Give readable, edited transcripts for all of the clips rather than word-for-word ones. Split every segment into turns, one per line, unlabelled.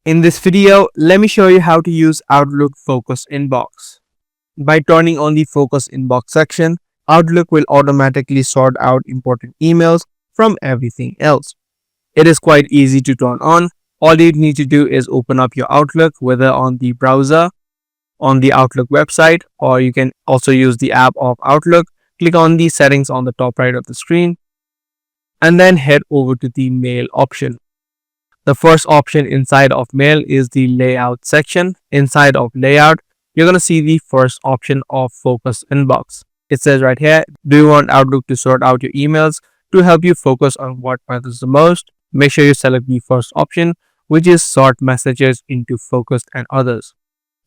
In this video, let me show you how to use Outlook Focus Inbox. By turning on the Focus Inbox section, Outlook will automatically sort out important emails from everything else. It is quite easy to turn on. All you need to do is open up your Outlook, whether on the browser, on the Outlook website, or you can also use the app of Outlook. Click on the settings on the top right of the screen and then head over to the Mail option. The first option inside of Mail is the Layout section. Inside of Layout, you're going to see the first option of Focus Inbox. It says right here, do you want Outlook to sort out your emails to help you focus on what matters the most? Make sure you select the first option, which is Sort Messages into Focused and Others.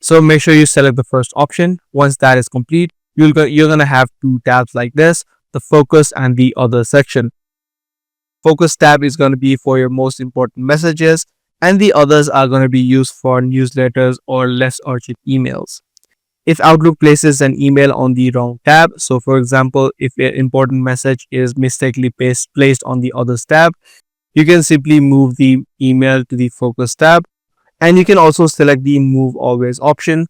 So make sure you select the first option. Once that is complete, you're going to have two tabs like this, the Focus and the Other section. Focus tab is going to be for your most important messages, and the others are going to be used for newsletters or less urgent emails. If Outlook places an email on the wrong tab, so for example, if an important message is mistakenly placed on the Others tab, you can simply move the email to the Focus tab, and you can also select the Move Always option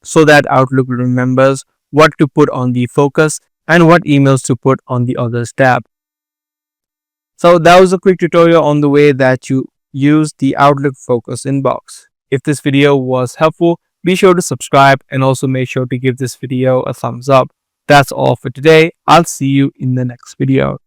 so that Outlook remembers what to put on the Focus and what emails to put on the Others tab. So that was a quick tutorial on the way that you use the Outlook Focus Inbox. If this video was helpful, be sure to subscribe and also make sure to give this video a thumbs up. That's all for today. I'll see you in the next video.